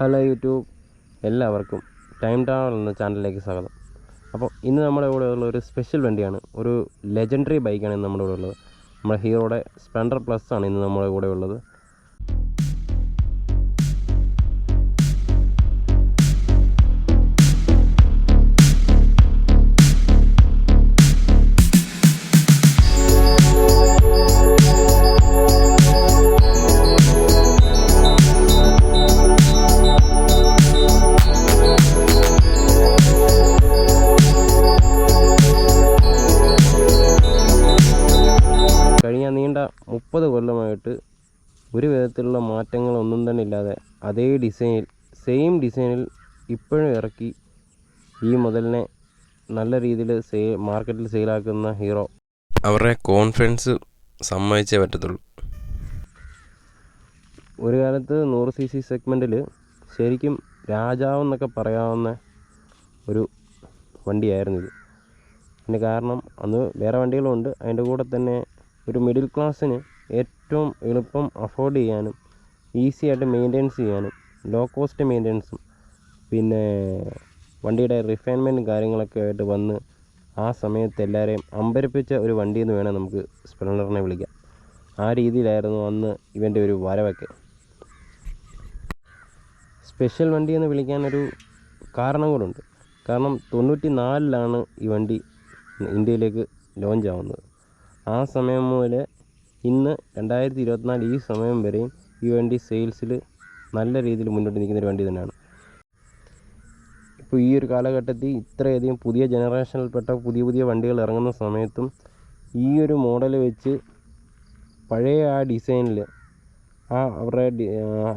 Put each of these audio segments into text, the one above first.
Hello YouTube, എല്ലാവർക്കും time travel എന്ന ചാനലിലേക്ക് സ്വാഗതം. അപ്പോൾ ഇന്ന് നമ്മുടെ കൂടെ ഉള്ള ഒരു സ്പെഷ്യൽ വണ്ടിയാണ്, ഒരു ലെജൻഡറി ബൈക്കാണ് ഇന്ന് നമ്മുടെ കൂടെ ഉള്ളത്. നമ്മുടെ ഹീറോയുടെ സ്പ്ലെൻഡർ പ്ലസ് ആണ് ഇന്ന് നമ്മുടെ കൂടെ ഉള്ളത്. കഴിഞ്ഞ നീണ്ട 30 കൊല്ലമായിട്ട് ഒരു വിധത്തിലുള്ള മാറ്റങ്ങളൊന്നും തന്നെ ഇല്ലാതെ അതേ ഡിസൈനിൽ, സെയിം ഡിസൈനിൽ ഇപ്പോഴും ഇറക്കി ഈ മുതലിനെ നല്ല രീതിയിൽ മാർക്കറ്റിൽ സെയിലാക്കുന്ന ഹീറോ. അവരുടെ കോൺഫിഡൻസ് സമ്മതിച്ചേ പറ്റത്തുള്ളൂ. ഒരു കാലത്ത് 100cc സെഗ്മെൻറ്റിൽ ശരിക്കും രാജാവെന്നൊക്കെ പറയാവുന്ന ഒരു വണ്ടിയായിരുന്നു ഇത്. അതിൻ്റെ കാരണം അന്ന് വേറെ വണ്ടികളുണ്ട്, അതിൻ്റെ കൂടെ തന്നെ ഒരു മിഡിൽ ക്ലാസ്സിന് ഏറ്റവും എളുപ്പം അഫോർഡ് ചെയ്യാനും ഈസി ആയിട്ട് മെയിൻ്റെനൻസ് ചെയ്യാനും ലോ കോസ്റ്റ് മെയിൻ്റെനൻസും പിന്നെ വണ്ടിയുടെ റിഫൈൻമെൻറ്റും കാര്യങ്ങളൊക്കെ ആയിട്ട് വന്ന് ആ സമയത്ത് എല്ലാവരെയും അമ്പരപ്പിച്ച ഒരു വണ്ടി എന്ന് വേണം നമുക്ക് സ്പ്ലെൻഡറിനെ വിളിക്കാം. ആ രീതിയിലായിരുന്നു അന്ന് ഇവൻ്റെ ഒരു വരവൊക്കെ. സ്പെഷ്യൽ വണ്ടി എന്ന് വിളിക്കാനൊരു കാരണം കൂടെ. കാരണം 94-ലാണ് ഈ വണ്ടി ഇന്ത്യയിലേക്ക് ലോഞ്ച് ആവുന്നത്. ആ സമയം മുതൽ ഇന്ന് 2024 ഈ സമയം വരെയും ഈ വണ്ടി സെയിൽസിൽ നല്ല രീതിയിൽ മുന്നോട്ട് നിൽക്കുന്നൊരു വണ്ടി തന്നെയാണ്. ഇപ്പോൾ ഈ ഒരു കാലഘട്ടത്തിൽ ഇത്രയധികം പുതിയ ജനറേഷനിൽപ്പെട്ട പുതിയ വണ്ടികൾ ഇറങ്ങുന്ന സമയത്തും ഈ ഒരു മോഡൽ വെച്ച് പഴയ ആ ഡിസൈനിൽ, അവരുടെ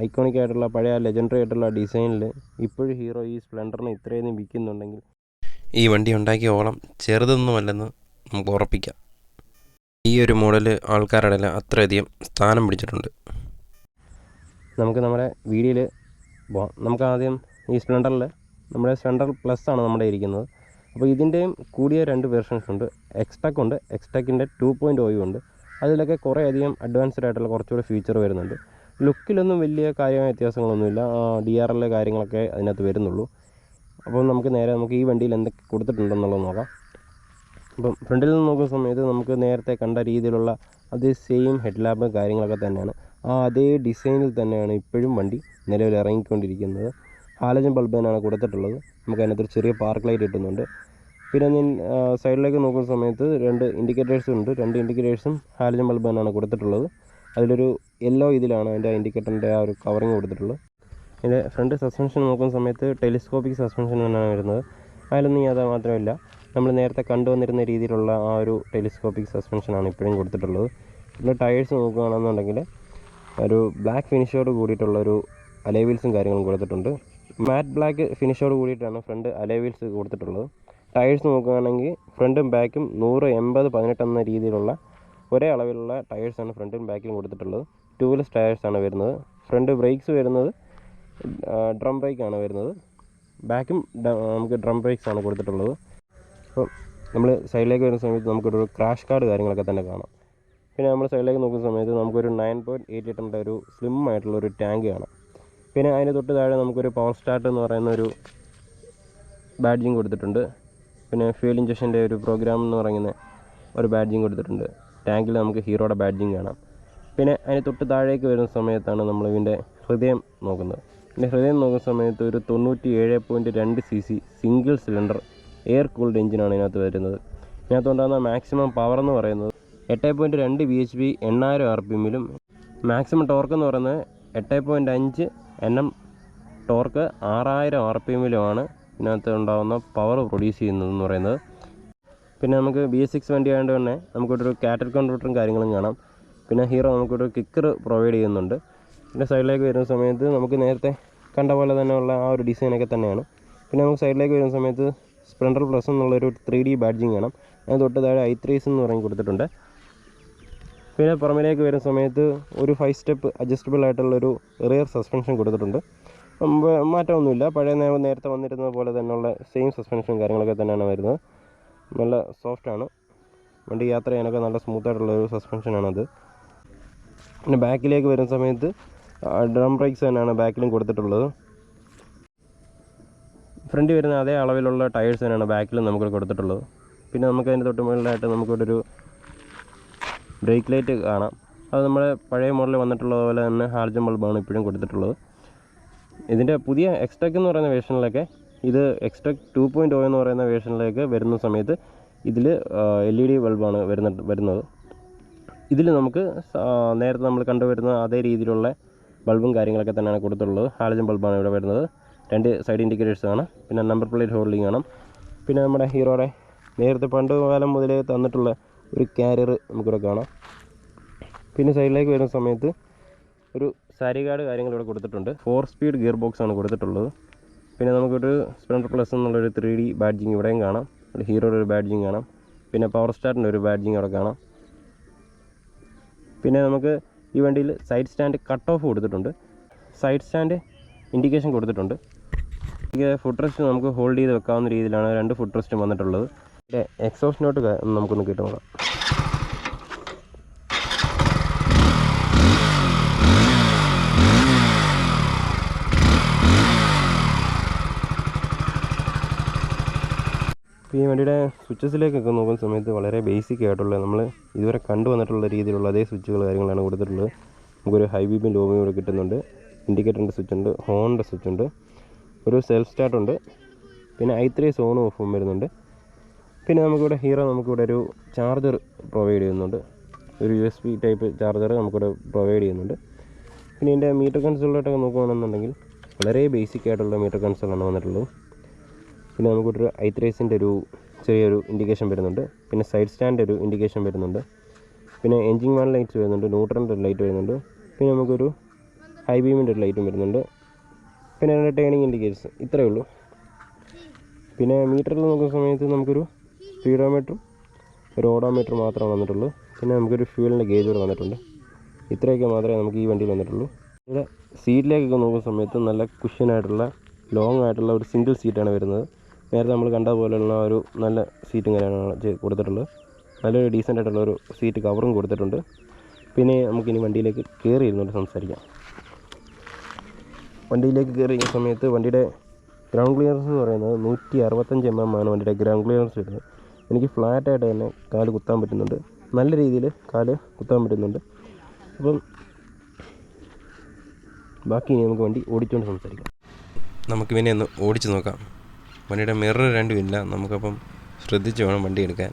ഐക്കോണിക് ആയിട്ടുള്ള പഴയ ലെജൻഡറി ആയിട്ടുള്ള ഡിസൈനിൽ ഇപ്പോഴും ഹീറോ ഈ സ്പ്ലെൻഡറിനെ ഇത്രയധികം വിൽക്കുന്നുണ്ടെങ്കിൽ ഈ വണ്ടി ഉണ്ടാക്കിയ ഓളം ചെറുതൊന്നുമല്ലെന്ന് നമുക്ക് ഉറപ്പിക്കാം. ഈ ഒരു മോഡൽ ആൾക്കാരുടെ ഇടയിൽ അത്രയധികം സ്ഥാനം പിടിച്ചിട്ടുണ്ട്. നമുക്ക് നമ്മുടെ വീഡിയോയിൽ പോകാം. നമുക്ക് ആദ്യം ഈ സ്പ്ലെൻഡറിൽ നമ്മുടെ സ്പ്ലെൻഡർ പ്ലസ് ആണ് നമ്മുടെ ഇരിക്കുന്നത്. അപ്പോൾ ഇതിൻ്റെയും കൂടിയ 2 വെർഷൻസ് ഉണ്ട്. എക്സ്ടെക് ഉണ്ട്, എക്സ്ടെക്കിൻ്റെ 2.0 ഉണ്ട്. അതിലൊക്കെ കുറേ അധികം അഡ്വാൻസ്ഡ് ആയിട്ടുള്ള കുറച്ചുകൂടി ഫീച്ചർ വരുന്നുണ്ട്. ലുക്കിലൊന്നും വലിയ കാര്യമായ വ്യത്യാസങ്ങളൊന്നുമില്ല. DRL കാര്യങ്ങളൊക്കെ അതിനകത്ത് വരുന്നുള്ളൂ. അപ്പോൾ നമുക്ക് ഈ വണ്ടിയിൽ എന്തൊക്കെ കൊടുത്തിട്ടുണ്ടെന്നുള്ളത് നോക്കാം. അപ്പം ഫ്രണ്ടിൽ നിന്ന് നോക്കുന്ന സമയത്ത് നമുക്ക് നേരത്തെ കണ്ട രീതിയിലുള്ള അതേ സെയിം ഹെഡ് ലാമ്പ് കാര്യങ്ങളൊക്കെ തന്നെയാണ്. അതേ ഡിസൈനിൽ തന്നെയാണ് ഇപ്പോഴും വണ്ടി നിലവിൽ ഇറങ്ങിക്കൊണ്ടിരിക്കുന്നത്. ഹാലജൻ ബൾബ് തന്നെയാണ് കൊടുത്തിട്ടുള്ളത്. നമുക്ക് അതിനകത്തൊരു ചെറിയ പാർക്ക് ലൈറ്റ് കിട്ടുന്നുണ്ട്. പിന്നെ സൈഡിലേക്ക് നോക്കുന്ന സമയത്ത് 2 ഇൻഡിക്കേറ്റേഴ്സും ഉണ്ട്. 2 ഇൻഡിക്കേറ്റേഴ്സും ഹാലജൻ ബൾബ് തന്നെയാണ് കൊടുത്തിട്ടുള്ളത്. അതിലൊരു യെല്ലോ ഇതിലാണ് അതിൻ്റെ ഇൻഡിക്കേറ്ററിൻ്റെ ആ ഒരു കവറിങ് കൊടുത്തിട്ടുള്ളത്. അതിൻ്റെ ഫ്രണ്ട് സസ്പെൻഷൻ നോക്കുന്ന സമയത്ത് ടെലിസ്കോപ്പിക് സസ്പെൻഷൻ തന്നെയാണ് വരുന്നത്. അതിലൊന്നും യാതൊരു മാത്രമില്ല, നമ്മൾ നേരത്തെ കണ്ടുവന്നിരുന്ന രീതിയിലുള്ള ആ ഒരു ടെലിസ്കോപ്പിക് സസ്പെൻഷനാണ് ഇപ്പോഴും കൊടുത്തിട്ടുള്ളത്. പിന്നെ ടയേഴ്സ് നോക്കുകയാണെന്നുണ്ടെങ്കിൽ ഒരു ബ്ലാക്ക് ഫിനിഷോട് കൂടിയിട്ടുള്ളൊരു അലോയ് വീൽസും കാര്യങ്ങളും കൊടുത്തിട്ടുണ്ട്. മാറ്റ് ബ്ലാക്ക് ഫിനിഷോട് കൂടിയിട്ടാണ് ഫ്രണ്ട് അലോയ് വീൽസ് കൊടുത്തിട്ടുള്ളത്. ടയേഴ്സ് നോക്കുകയാണെങ്കിൽ ഫ്രണ്ടും ബാക്കും 100-80-18 എന്ന രീതിയിലുള്ള ഒരേ അളവിലുള്ള ടയേഴ്സാണ് ഫ്രണ്ടും ബാക്കിലും കൊടുത്തിട്ടുള്ളത്. 2 വീലർ ടയേഴ്സാണ് വരുന്നത്. ഫ്രണ്ട് ബ്രേക്സ് വരുന്നത് ഡ്രം ബ്രേക്കാണ് വരുന്നത്. ബാക്കും നമുക്ക് ഡ്രം ബ്രേക്സ് ആണ് കൊടുത്തിട്ടുള്ളത്. അപ്പോൾ നമ്മൾ സൈഡിലേക്ക് വരുന്ന സമയത്ത് നമുക്കൊരു ക്രാഷ് കാർഡ് കാര്യങ്ങളൊക്കെ തന്നെ കാണാം. പിന്നെ നമ്മൾ സൈഡിലേക്ക് നോക്കുന്ന സമയത്ത് നമുക്കൊരു 9.8 ലിറ്ററിൻ്റെ ഒരു സ്ലിം ആയിട്ടുള്ളൊരു ടാങ്ക് കാണാം. പിന്നെ അതിന് തൊട്ട് താഴെ നമുക്കൊരു പവർ സ്റ്റാർട്ട് എന്ന് പറയുന്ന ഒരു ബാഡ്ജിങ് കൊടുത്തിട്ടുണ്ട്. പിന്നെ ഫ്യൂൽ ഇഞ്ചക്ഷൻ്റെ ഒരു പ്രോഗ്രാം എന്ന് പറയുന്ന ഒരു ബാഡ്ജിങ് കൊടുത്തിട്ടുണ്ട്. ടാങ്കിൽ നമുക്ക് ഹീറോയുടെ ബാഡ്ജിങ് കാണാം. പിന്നെ അതിന് തൊട്ട് താഴേക്ക് വരുന്ന സമയത്താണ് നമ്മൾ ഇതിൻ്റെ ഹൃദയം നോക്കുന്നത്. ഇതിൻ്റെ ഹൃദയം നോക്കുന്ന സമയത്ത് ഒരു 97.2 cc single cylinder air cooled എഞ്ചിനാണ് ഇതിനകത്ത് വരുന്നത്. ഇതിനകത്തുണ്ടാകുന്ന മാക്സിമം പവർ എന്ന് പറയുന്നത് 8.2 bhp 8000 RPM-ലും മാക്സിമം ടോർക്ക് എന്ന് പറയുന്നത് 8.5 Nm ടോർക്ക് 6000 RPM-ലുമാണ് ഇതിനകത്ത് ഉണ്ടാകുന്ന പവർ പ്രൊഡ്യൂസ് ചെയ്യുന്നതെന്ന് പറയുന്നത്. പിന്നെ നമുക്ക് BS6 വണ്ടി ആയതുകൊണ്ട് തന്നെ നമുക്കൊരു കാറ്റൽ കൺട്രോട്ടറും കാര്യങ്ങളും കാണാം. പിന്നെ ഹീറോ നമുക്കൊരു കിക്കർ പ്രൊവൈഡ് ചെയ്യുന്നുണ്ട്. പിന്നെ സൈഡിലേക്ക് വരുന്ന സമയത്ത് നമുക്ക് നേരത്തെ കണ്ട പോലെ തന്നെയുള്ള ആ ഒരു ഡിസൈനൊക്കെ തന്നെയാണ്. പിന്നെ നമുക്ക് സൈഡിലേക്ക് വരുന്ന സമയത്ത് സ്പ്ലെൻഡർ പ്ലസ് എന്നുള്ളൊരു 3D ബാഡ്ജിങ് കാണാം. അതിന് തൊട്ട് താഴെ i3s എന്ന് പറഞ്ഞ് കൊടുത്തിട്ടുണ്ട്. പിന്നെ പുറമിലേക്ക് വരുന്ന സമയത്ത് ഒരു 5 സ്റ്റെപ്പ് അഡ്ജസ്റ്റബിൾ ആയിട്ടുള്ളൊരു റിയർ സസ്പെൻഷൻ കൊടുത്തിട്ടുണ്ട്. മാറ്റമൊന്നുമില്ല, പഴയ നേരത്തെ വന്നിരുന്നത് പോലെ തന്നെയുള്ള സെയിം സസ്പെൻഷനും കാര്യങ്ങളൊക്കെ തന്നെയാണ് വരുന്നത്. നല്ല സോഫ്റ്റാണ് വണ്ടി, യാത്ര ചെയ്യാനൊക്കെ നല്ല സ്മൂത്തായിട്ടുള്ളൊരു സസ്പെൻഷനാണത്. പിന്നെ ബാക്കിലേക്ക് വരുന്ന സമയത്ത് ഡ്രം ബ്രേക്സ് തന്നെയാണ് ബാക്കിലും കൊടുത്തിട്ടുള്ളത്. ഫ്രണ്ടിൽ വരുന്ന അതേ അളവിലുള്ള ടയേഴ്സ് തന്നെയാണ് ബാക്കിലും നമുക്ക് കൊടുത്തിട്ടുള്ളത്. പിന്നെ നമുക്ക് അതിൻ്റെ തൊട്ട് മുകളിലായിട്ട് നമുക്കിവിടെ ഒരു ബ്രേക്ക് ലൈറ്റ് കാണാം. അത് നമ്മുടെ പഴയ മോഡലിൽ വന്നിട്ടുള്ളത് പോലെ തന്നെ ഹാലജൻ ബൾബാണ് ഇപ്പോഴും കൊടുത്തിട്ടുള്ളത്. ഇതിൻ്റെ പുതിയ എക്സ്ട്രാക്ക് എന്ന് പറയുന്ന വേർഷനിലൊക്കെ ഇത് എക്സ്ട്രാക്ക് 2.0 എന്ന് പറയുന്ന വേർഷനിലേക്ക് വരുന്ന സമയത്ത് ഇതിൽ LED ബൾബാണ് വരുന്നത്. ഇതിൽ നമുക്ക് നേരത്തെ നമ്മൾ കണ്ടുവരുന്ന അതേ രീതിയിലുള്ള ബൾബും കാര്യങ്ങളൊക്കെ തന്നെയാണ് കൊടുത്തിട്ടുള്ളത്. ഹാലജൻ ബൾബാണ് ഇവിടെ വരുന്നത്. 2 സൈഡ് ഇൻഡിക്കേറ്റേഴ്സ് കാണാം. പിന്നെ നമ്പർ പ്ലേറ്റ് ഹോൾഡിംഗ് കാണാം. പിന്നെ നമ്മുടെ ഹീറോയുടെ നേരത്തെ പണ്ട് കാലം മുതലേ തന്നിട്ടുള്ള ഒരു കാരിയർ നമുക്കിവിടെ കാണാം. പിന്നെ സൈഡിലേക്ക് വരുന്ന സമയത്ത് ഒരു സാരി ഗാർഡ് കാര്യങ്ങൾ ഇവിടെ കൊടുത്തിട്ടുണ്ട്. 4 സ്പീഡ് ഗിയർ ബോക്സ് ആണ് കൊടുത്തിട്ടുള്ളത്. പിന്നെ നമുക്കൊരു സ്പ്ലെൻഡർ പ്ലസ് എന്നുള്ളൊരു 3D ബാഡ്ജിങ് ഇവിടെയും കാണാം. ഒരു ഹീറോയുടെ ഒരു ബാഡ്ജിങ് കാണാം. പിന്നെ പവർ സ്റ്റാറിൻ്റെ ഒരു ബാഡ്ജിങ് അവിടെ കാണാം. പിന്നെ നമുക്ക് ഈ വണ്ടിയിൽ സൈഡ് സ്റ്റാൻഡ് കട്ട് ഓഫ് കൊടുത്തിട്ടുണ്ട്. സൈഡ് സ്റ്റാൻഡ് ഇൻഡിക്കേഷൻ കൊടുത്തിട്ടുണ്ട്. ഫുഡ് റെസ്റ്റ് നമുക്ക് ഹോൾഡ് ചെയ്ത് വെക്കാവുന്ന രീതിയിലാണ് 2 ഫുഡ് റെസ്റ്റും വന്നിട്ടുള്ളത്. പിന്നെ എക്സോസ്റ്റ് നോട്ട് നമുക്കൊന്ന് കിട്ടുന്നത്. ഈ വണ്ടിയുടെ സ്വിച്ചസിലേക്കൊക്കെ നോക്കുന്ന സമയത്ത് വളരെ ബേസിക് ആയിട്ടുള്ള നമ്മൾ ഇതുവരെ കണ്ടുവന്നിട്ടുള്ള രീതിയിലുള്ള അതേ സ്വിച്ചുകൾ കാര്യങ്ങളാണ് കൊടുത്തിട്ടുള്ളത്. നമുക്കൊരു ഹൈ ബീമും ലോ ബീമും ഇവിടെ കിട്ടുന്നുണ്ട്. ഇൻഡിക്കേറ്ററിൻ്റെ സ്വിച്ച് ഉണ്ട്, ഹോണിൻ്റെ സ്വിച്ച് ഉണ്ട്, ഒരു സെൽഫ് സ്റ്റാർട്ട് ഉണ്ട്, പിന്നെ i3 ഓണും ഓഫും വരുന്നുണ്ട്. പിന്നെ നമുക്കിവിടെ ഹീറോ നമുക്കിവിടെ ഒരു ചാർജർ പ്രൊവൈഡ് ചെയ്യുന്നുണ്ട്. ഒരു USB ടൈപ്പ് ചാർജർ നമുക്കിവിടെ പ്രൊവൈഡ് ചെയ്യുന്നുണ്ട്. പിന്നെ ഇതിൻ്റെ മീറ്റർ കൺസോളിലോട്ടൊക്കെ നോക്കുകയാണെന്നുണ്ടെങ്കിൽ വളരെ ബേസിക് ആയിട്ടുള്ള മീറ്റർ കൺസോളാണ് വന്നിട്ടുള്ളത്. പിന്നെ നമുക്കൊരു i3 ഒരു ചെറിയൊരു ഇൻഡിക്കേഷൻ വരുന്നുണ്ട്. പിന്നെ സൈഡ് സ്റ്റാൻഡ് ഒരു ഇൻഡിക്കേഷൻ വരുന്നുണ്ട്. പിന്നെ എൻജിൻ വാൻ ലൈറ്റ്സ് വരുന്നുണ്ട്, ന്യൂട്രലിൻ്റെ ഒരു ലൈറ്റ് വരുന്നുണ്ട്. പിന്നെ നമുക്കൊരു ഹൈ ബീമിൻ്റെ ഒരു ലൈറ്റും വരുന്നുണ്ട്. പിന്നെ അതിൻ്റെ ടേണിങ് ഇൻഡിക്കേറ്റേഴ്സ് ഇത്രയേ ഉള്ളൂ. പിന്നെ മീറ്ററിൽ നോക്കുന്ന സമയത്ത് നമുക്കൊരു സ്പീഡോമീറ്ററും ഒരു ഓഡോമീറ്റർ മാത്രമാണ് വന്നിട്ടുള്ളൂ. പിന്നെ നമുക്കൊരു ഫ്യൂവലിൻ്റെ ഗേജ് കൂടെ വന്നിട്ടുണ്ട്. ഇത്രയൊക്കെ മാത്രമേ നമുക്ക് ഈ വണ്ടിയിൽ വന്നിട്ടുള്ളൂ. ഇവിടെ സീറ്റിലേക്കൊക്കെ നോക്കുന്ന സമയത്ത് നല്ല കുഷ്യനായിട്ടുള്ള ലോങ് ആയിട്ടുള്ള ഒരു സിംഗിൾ സീറ്റാണ് വരുന്നത്. നേരത്തെ നമ്മൾ കണ്ട പോലെയുള്ള ഒരു നല്ല സീറ്റും കാര്യമാണ് കൊടുത്തിട്ടുള്ളത്. നല്ലൊരു ഡീസൻ്റ് ആയിട്ടുള്ള ഒരു സീറ്റ് കവറും കൊടുത്തിട്ടുണ്ട്. പിന്നെ നമുക്കിനി വണ്ടിയിലേക്ക് കയറി ഇരുന്നുകൊണ്ട് സംസാരിക്കാം. വണ്ടിയിലേക്ക് കയറിയ സമയത്ത് വണ്ടിയുടെ ഗ്രൗണ്ട് ക്ലിയറൻസ് എന്ന് പറയുന്നത് 165 mm ആണ് വണ്ടിയുടെ ഗ്രൗണ്ട് ക്ലിയറൻസ് വരുന്നത്. എനിക്ക് ഫ്ലാറ്റായിട്ട് തന്നെ കാല് കുത്താൻ പറ്റുന്നുണ്ട്, നല്ല രീതിയിൽ കാല് കുത്താൻ പറ്റുന്നുണ്ട്. അപ്പം ബാക്കി ഇനി നമുക്ക് വണ്ടി ഓടിച്ചുകൊണ്ട് സംസാരിക്കാം. നമുക്ക് പിന്നെ ഒന്ന് ഓടിച്ച് നോക്കാം. വണ്ടിയുടെ മിറർ രണ്ടും ഇല്ല, നമുക്കപ്പം ശ്രദ്ധിച്ച് വേണം വണ്ടി എടുക്കാൻ.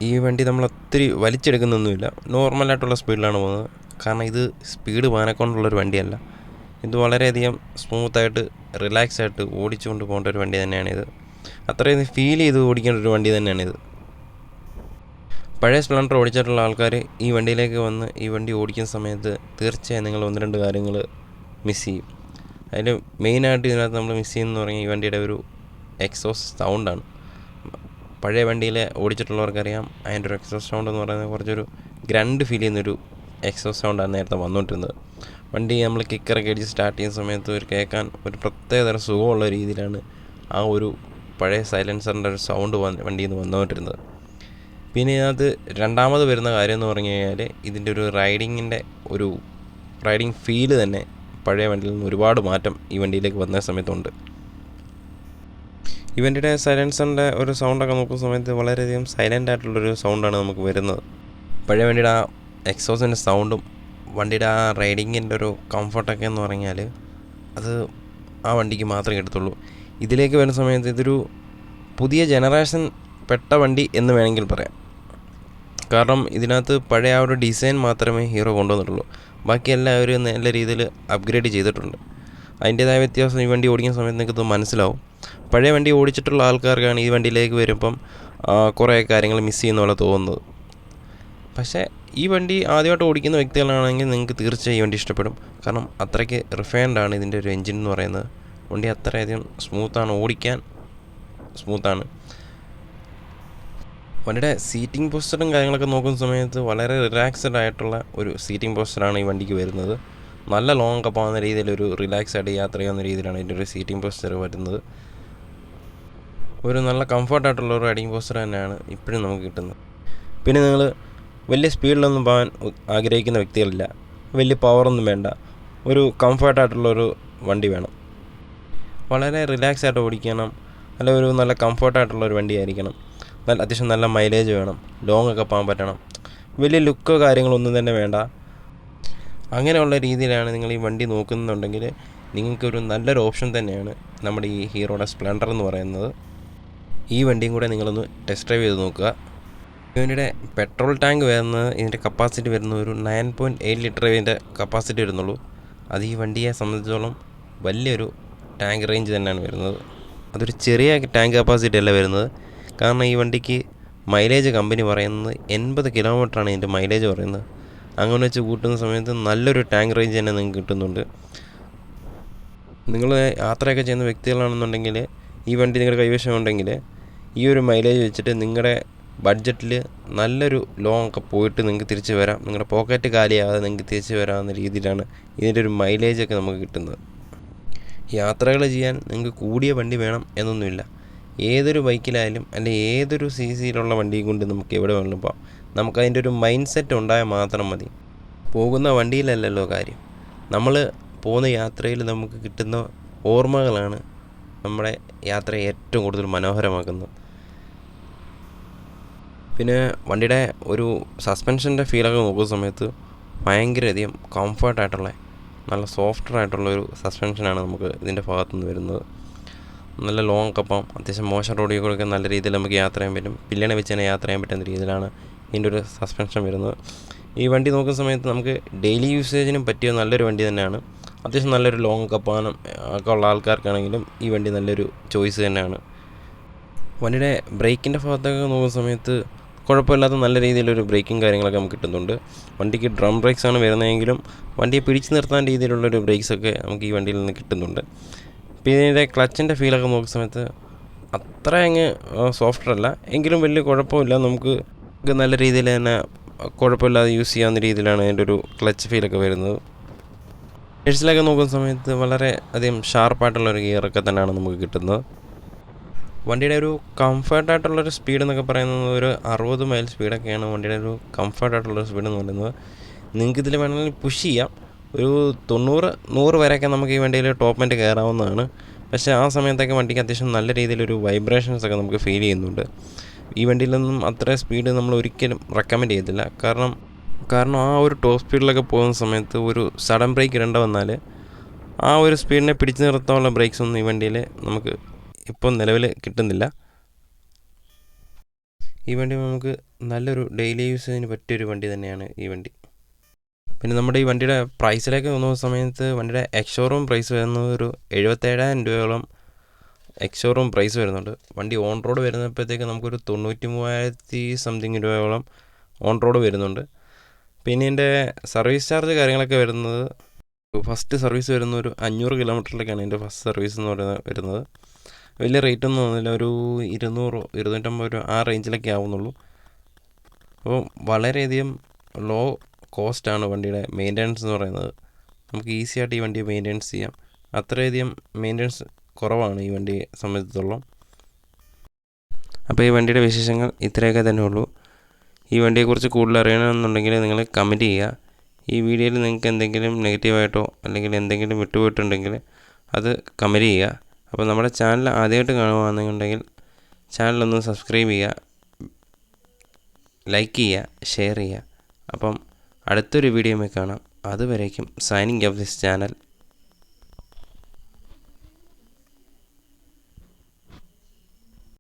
ഈ വണ്ടി നമ്മൾ ഒത്തിരി വലിച്ചെടുക്കുന്നൊന്നുമില്ല, നോർമലായിട്ടുള്ള സ്പീഡിലാണ് പോകുന്നത്. കാരണം ഇത് സ്പീഡ് മാനക്കൊണ്ടുള്ളൊരു വണ്ടിയല്ല. ഇത് വളരെയധികം സ്മൂത്തായിട്ട് റിലാക്സ് ആയിട്ട് ഓടിച്ചുകൊണ്ട് പോകേണ്ട ഒരു വണ്ടി തന്നെയാണിത്. അത്രയും ഫീൽ ചെയ്ത് ഓടിക്കേണ്ട ഒരു വണ്ടി തന്നെയാണിത്. പഴയ സ്പ്ലെൻഡർ ഓടിച്ചിട്ടുള്ള ആൾക്കാർ ഈ വണ്ടിയിലേക്ക് വന്ന് ഈ വണ്ടി ഓടിക്കുന്ന സമയത്ത് തീർച്ചയായും നിങ്ങൾ 1-2 കാര്യങ്ങൾ മിസ് ചെയ്യും. അതിൽ മെയിനായിട്ട് ഇതിനകത്ത് നമ്മൾ മിസ് ചെയ്യുന്നതെന്ന് പറഞ്ഞാൽ ഈ വണ്ടിയുടെ ഒരു എക്സോസ്റ്റ് സൗണ്ടാണ്. പഴയ വണ്ടിയിൽ ഓടിച്ചിട്ടുള്ളവർക്കറിയാം അതിൻ്റെ ഒരു എക്സോസ്റ്റ് സൗണ്ട് എന്ന് പറയുന്നത് കുറച്ചൊരു ഗ്രണ്ട് ഫീൽ ചെയ്യുന്നൊരു എക്സോസ്റ്റ് സൗണ്ടാണ് നേരത്തെ വന്നുകൊണ്ടിരുന്നത്. വണ്ടി നമ്മൾ കിക്കറൊക്കെ അടിച്ച് സ്റ്റാർട്ട് ചെയ്യുന്ന സമയത്ത് ഒരു കേൾക്കാൻ ഒരു പ്രത്യേകതരം സുഖമുള്ള രീതിയിലാണ് ആ ഒരു പഴയ സൈലൻസറിൻ്റെ ഒരു സൗണ്ട് വണ്ടിയിൽ നിന്ന് വന്നുകൊണ്ടിരുന്നത്. പിന്നെ ഇതിനകത്ത് രണ്ടാമത് വരുന്ന കാര്യം എന്ന് പറഞ്ഞു കഴിഞ്ഞാൽ ഇതിൻ്റെ ഒരു റൈഡിങ് ഫീല് തന്നെ പഴയ വണ്ടിയിൽ നിന്ന് ഒരുപാട് മാറ്റം ഈ വണ്ടിയിലേക്ക് വന്ന സമയത്തുണ്ട്. ഈ വണ്ടിയുടെ സൈലൻസറിൻ്റെ ഒരു സൗണ്ടൊക്കെ നോക്കുന്ന സമയത്ത് വളരെയധികം സൈലൻ്റ് ആയിട്ടുള്ളൊരു സൗണ്ടാണ് നമുക്ക് വരുന്നത്. പഴയ വണ്ടിയുടെ ആ എക്സോസിൻ്റെ സൗണ്ടും വണ്ടിയുടെ ആ റൈഡിങ്ങിൻ്റെ ഒരു കംഫർട്ടൊക്കെ എന്ന് പറഞ്ഞാൽ അത് ആ വണ്ടിക്ക് മാത്രമേ കിട്ടത്തുള്ളൂ. ഇതിലേക്ക് വരുന്ന സമയത്ത് ഇതൊരു പുതിയ ജനറേഷൻ പെട്ട വണ്ടി എന്ന് വേണമെങ്കിൽ പറയാം. കാരണം ഇതിനകത്ത് പഴയ ആ ഒരു ഡിസൈൻ മാത്രമേ ഹീറോ കൊണ്ടുവന്നിട്ടുള്ളൂ, ബാക്കി എല്ലാവരും നല്ല രീതിയിൽ അപ്ഗ്രേഡ് ചെയ്തിട്ടുണ്ട്. അതിൻ്റേതായ വ്യത്യാസം ഈ വണ്ടി ഓടിക്കുന്ന സമയത്ത് നിങ്ങൾക്കത് മനസ്സിലാവും. പഴയ വണ്ടി ഓടിച്ചിട്ടുള്ള ആൾക്കാർക്കാണ് ഈ വണ്ടിയിലേക്ക് വരുമ്പം കുറേ കാര്യങ്ങൾ മിസ് ചെയ്യുന്ന പോലെ തോന്നുന്നത്. പക്ഷേ ഈ വണ്ടി ആദ്യമായിട്ട് ഓടിക്കുന്ന വ്യക്തികളാണെങ്കിൽ നിങ്ങൾക്ക് തീർച്ചയായും ഈ വണ്ടി ഇഷ്ടപ്പെടും. കാരണം അത്രയ്ക്ക് റിഫൈൻഡ് ആണ് ഇതിൻ്റെ ഒരു എൻജിൻ എന്ന് പറയുന്നത്. വണ്ടി അത്രയധികം സ്മൂത്താണ്, ഓടിക്കാൻ സ്മൂത്താണ്. വണ്ടിയുടെ സീറ്റിംഗ് പോസ്റ്ററും കാര്യങ്ങളൊക്കെ നോക്കുന്ന സമയത്ത് വളരെ റിലാക്സ്ഡ് ആയിട്ടുള്ള ഒരു സീറ്റിംഗ് പോസ്റ്ററാണ് ഈ വണ്ടിക്ക് വരുന്നത്. നല്ല ലോങ് ഒക്കെ പോകുന്ന രീതിയിലൊരു റിലാക്സ് ആയിട്ട് യാത്ര ചെയ്യുന്ന രീതിയിലാണ് ഇതിൻ്റെ ഒരു സീറ്റിംഗ് പോസ്റ്റർ വരുന്നത്. ഒരു നല്ല കംഫർട്ടായിട്ടുള്ള ഒരു റൈഡിങ് പോസ്റ്റർ തന്നെയാണ് ഇപ്പോഴും നമുക്ക് കിട്ടുന്നത്. പിന്നെ നിങ്ങൾ വലിയ സ്പീഡിലൊന്നും പോകാൻ ആഗ്രഹിക്കുന്ന വ്യക്തികളില്ല, വലിയ പവറൊന്നും വേണ്ട, ഒരു കംഫർട്ടായിട്ടുള്ളൊരു വണ്ടി വേണം, വളരെ റിലാക്സ് ആയിട്ട് ഓടിക്കണം, അല്ല ഒരു നല്ല കംഫർട്ടായിട്ടുള്ളൊരു വണ്ടിയായിരിക്കണം, അത്യാവശ്യം നല്ല മൈലേജ് വേണം, ലോങ് ഒക്കെ പോകാൻ പറ്റണം, വലിയ ലുക്കോ കാര്യങ്ങളൊന്നും തന്നെ വേണ്ട. അങ്ങനെയുള്ള രീതിയിലാണ് നിങ്ങൾ ഈ വണ്ടി നോക്കുന്നുണ്ടെങ്കിൽ നിങ്ങൾക്കൊരു നല്ലൊരു ഓപ്ഷൻ തന്നെയാണ് നമ്മുടെ ഈ ഹീറോയുടെ സ്പ്ലെൻഡർ എന്ന് പറയുന്നത്. ഈ വണ്ടിയും കൂടെ നിങ്ങളൊന്ന് ടെസ്റ്റ് ഡ്രൈവ് ചെയ്ത് നോക്കുക. ഈ വണ്ടിയുടെ പെട്രോൾ ടാങ്ക് വരുന്നത്, ഇതിൻ്റെ കപ്പാസിറ്റി വരുന്നത് ഒരു 9.8 ലിറ്റർ ഇതിൻ്റെ കപ്പാസിറ്റി വരുന്നുള്ളൂ. അത് ഈ വണ്ടിയെ സംബന്ധിച്ചോളം വലിയൊരു ടാങ്ക് റേഞ്ച് തന്നെയാണ് വരുന്നത്. അതൊരു ചെറിയ ടാങ്ക് കപ്പാസിറ്റി അല്ല വരുന്നത്. കാരണം ഈ വണ്ടിക്ക് മൈലേജ് കമ്പനി പറയുന്നത് 80 കിലോമീറ്ററാണ് ഇതിൻ്റെ മൈലേജ് പറയുന്നത്. അങ്ങനെ വെച്ച് കൂട്ടുന്ന സമയത്ത് നല്ലൊരു ടാങ്ക് റേഞ്ച് തന്നെ നിങ്ങൾക്ക് കിട്ടുന്നുണ്ട്. നിങ്ങൾ യാത്രയൊക്കെ ചെയ്യുന്ന വ്യക്തികളാണെന്നുണ്ടെങ്കിൽ ഈ വണ്ടി നിങ്ങളുടെ കൈവശമുണ്ടെങ്കിൽ ഈ ഒരു മൈലേജ് വെച്ചിട്ട് നിങ്ങളുടെ ബഡ്ജറ്റിൽ നല്ലൊരു ലോങ് ഒക്കെ പോയിട്ട് നിങ്ങൾക്ക് തിരിച്ച് വരാം. നിങ്ങളുടെ പോക്കറ്റ് കാലിയാകാതെ നിങ്ങൾക്ക് തിരിച്ച് വരാവുന്ന രീതിയിലാണ് ഇതിൻ്റെ ഒരു മൈലേജൊക്കെ നമുക്ക് കിട്ടുന്നത്. യാത്രകൾ ചെയ്യാൻ നിങ്ങൾക്ക് കൂടിയ വണ്ടി വേണം എന്നൊന്നുമില്ല. ഏതൊരു ബൈക്കിലായാലും അല്ലെങ്കിൽ ഏതൊരു സി സിയിലുള്ള വണ്ടിയും കൊണ്ട് നമുക്ക് എവിടെ വേണമെങ്കിലും പോകാം. നമുക്കതിൻ്റെ ഒരു മൈൻഡ് സെറ്റ് ഉണ്ടായാൽ മാത്രം മതി. പോകുന്ന വണ്ടിയിലല്ലല്ലോ കാര്യം, നമ്മൾ പോകുന്ന യാത്രയിൽ നമുക്ക് കിട്ടുന്ന ഓർമ്മകളാണ് നമ്മുടെ യാത്രയെ ഏറ്റവും കൂടുതൽ മനോഹരമാക്കുന്നത്. പിന്നെ വണ്ടിയുടെ ഒരു സസ്പെൻഷൻ്റെ ഫീലൊക്കെ നോക്കുന്ന സമയത്ത് ഭയങ്കരധികം കംഫർട്ടായിട്ടുള്ള നല്ല സോഫ്റ്റായിട്ടുള്ളൊരു സസ്പെൻഷനാണ് നമുക്ക് ഇതിൻ്റെ ഭാഗത്തുനിന്ന് വരുന്നത്. നല്ല ലോങ് കപ്പം അത്യാവശ്യം മോശം റോഡിൽ കൂടെയൊക്കെ നല്ല രീതിയിൽ നമുക്ക് യാത്ര ചെയ്യാൻ പറ്റും. പില്ലണ വെച്ച് തന്നെ യാത്ര ചെയ്യാൻ പറ്റുന്ന രീതിയിലാണ് ഇതിൻ്റെ ഒരു സസ്പെൻഷൻ വരുന്നത്. ഈ വണ്ടി നോക്കുന്ന സമയത്ത് നമുക്ക് ഡെയിലി യൂസേജിനും പറ്റിയ നല്ലൊരു വണ്ടി തന്നെയാണ്. അത്യാവശ്യം നല്ലൊരു ലോങ് കപ്പാനും ഒക്കെ ഉള്ള ആൾക്കാർക്കാണെങ്കിലും ഈ വണ്ടി നല്ലൊരു ചോയ്സ് തന്നെയാണ്. വണ്ടിയുടെ ബ്രേക്കിൻ്റെ ഭാഗത്തൊക്കെ നോക്കുന്ന സമയത്ത് കുഴപ്പമില്ലാത്ത നല്ല രീതിയിലൊരു ബ്രേക്കും കാര്യങ്ങളൊക്കെ നമുക്ക് കിട്ടുന്നുണ്ട്. വണ്ടിക്ക് ഡ്രം ബ്രേക്സാണ് വരുന്നതെങ്കിലും വണ്ടിയെ പിടിച്ചു നിർത്താൻ രീതിയിലുള്ളൊരു ബ്രേക്സൊക്കെ നമുക്ക് ഈ വണ്ടിയിൽ നിന്ന് കിട്ടുന്നുണ്ട്. പിന്നെ ഇതിൻ്റെ ക്ലച്ചിൻ്റെ ഫീലൊക്കെ നോക്കുന്ന സമയത്ത് അത്ര അങ്ങ് സോഫ്റ്റ് അല്ല, എങ്കിലും വലിയ കുഴപ്പമില്ല. നമുക്ക് നല്ല രീതിയിൽ തന്നെ കുഴപ്പമില്ലാതെ യൂസ് ചെയ്യാവുന്ന രീതിയിലാണ് അതിൻ്റെ ഒരു ക്ലച്ച് ഫീലൊക്കെ വരുന്നത്. ഗിയർസിലൊക്കെ നോക്കുന്ന സമയത്ത് വളരെ അധികം ഷാർപ്പായിട്ടുള്ളൊരു ഗിയറൊക്കെ തന്നെയാണ് നമുക്ക് കിട്ടുന്നത്. വണ്ടിയുടെ ഒരു കംഫർട്ടായിട്ടുള്ളൊരു സ്പീഡ് എന്നൊക്കെ പറയുന്നത് ഒരു 60 മൈൽ സ്പീഡൊക്കെയാണ് വണ്ടിയുടെ ഒരു കംഫർട്ടായിട്ടുള്ളൊരു സ്പീഡ് എന്ന് പറയുന്നത്. നിങ്ങൾക്ക് ഇതിൽ വേണമെങ്കിൽ പുഷ് ചെയ്യാം. ഒരു 90-100 വരെയൊക്കെ നമുക്ക് ഈ വണ്ടിയിൽ ടോപ്പ് എൻഡ് കയറാവുന്നതാണ്. പക്ഷേ ആ സമയത്തൊക്കെ വണ്ടിക്ക് അത്യാവശ്യം നല്ല രീതിയിലൊരു വൈബ്രേഷൻസൊക്കെ നമുക്ക് ഫീൽ ചെയ്യുന്നുണ്ട്. ഈ വണ്ടിയിലൊന്നും അത്ര സ്പീഡ് നമ്മൾ ഒരിക്കലും റെക്കമെൻഡ് ചെയ്യത്തില്ല. കാരണം ആ ഒരു ടോപ്പ് സ്പീഡിലൊക്കെ പോകുന്ന സമയത്ത് ഒരു സഡൻ ബ്രേക്ക് ഇടേണ്ട വന്നാൽ ആ ഒരു സ്പീഡിനെ പിടിച്ചു നിർത്താനുള്ള ബ്രേക്സ് ഒന്നും ഈ വണ്ടിയിൽ നമുക്ക് ഇപ്പം നിലവിൽ കിട്ടുന്നില്ല. ഈ വണ്ടി നമുക്ക് നല്ലൊരു ഡെയിലി യൂസേജിന് പറ്റിയൊരു വണ്ടി തന്നെയാണ് ഈ വണ്ടി. പിന്നെ നമ്മുടെ ഈ വണ്ടിയുടെ പ്രൈസിലേക്ക് നോക്കുന്ന സമയത്ത് വണ്ടിയുടെ എക്സ്-ഷോറൂം പ്രൈസ് വരുന്നത് ഒരു 77,000 രൂപയോളം എക്സ്-ഷോറൂം പ്രൈസ് വരുന്നുണ്ട്. വണ്ടി ഓൺ റോഡ് വരുന്നപ്പോഴത്തേക്ക് നമുക്കൊരു 93,000 സംതിങ് രൂപയോളം ഓൺ റോഡ് വരുന്നുണ്ട്. പിന്നെ ഇതിൻ്റെ സർവീസ് ചാർജ് കാര്യങ്ങളൊക്കെ വരുന്നത് ഫസ്റ്റ് സർവീസ് വരുന്ന ഒരു 500 കിലോമീറ്ററിലേക്കാണ് ഇതിൻ്റെ ഫസ്റ്റ് സർവീസ് എന്ന് വരുന്നത്. വലിയ റേറ്റൊന്നും തോന്നുന്നില്ല, ഒരു 200-250 രൂപ ആ റേഞ്ചിലൊക്കെ ആവുന്നുള്ളൂ. അപ്പോൾ വളരെയധികം ലോ കോസ്റ്റാണ് വണ്ടിയുടെ മെയിൻ്റനൻസ് എന്ന് പറയുന്നത്. നമുക്ക് ഈസി ആയിട്ട് ഈ വണ്ടി മെയിൻ്റനൻസ് ചെയ്യാം. അത്രയധികം മെയിൻ്റനൻസ് കുറവാണ് ഈ വണ്ടിയെ സംബന്ധിച്ചിടത്തോളം. അപ്പോൾ ഈ വണ്ടിയുടെ വിശേഷങ്ങൾ ഇത്രയൊക്കെ തന്നെ ഉള്ളൂ. ഈ വണ്ടിയെക്കുറിച്ച് കൂടുതൽ അറിയണമെന്നുണ്ടെങ്കിൽ നിങ്ങൾ കമൻറ്റ് ചെയ്യുക. ഈ വീഡിയോയിൽ നിങ്ങൾക്ക് എന്തെങ്കിലും നെഗറ്റീവായിട്ടോ അല്ലെങ്കിൽ എന്തെങ്കിലും വിട്ടുപോയിട്ടുണ്ടെങ്കിൽ അത് കമൻറ്റ് ചെയ്യുക. അപ്പോൾ നമ്മുടെ ചാനൽ ആദ്യമായിട്ട് കാണുകയാണെന്നുണ്ടെങ്കിൽ ചാനലൊന്ന് സബ്സ്ക്രൈബ് ചെയ്യുക, ലൈക്ക് ചെയ്യുക, ഷെയർ ചെയ്യുക. അപ്പം അടുത്തൊരു വീഡിയോയിൽ കാണാം. അതുവരേക്കും സൈനിങ് ഓഫ് ദിസ് ചാനൽ.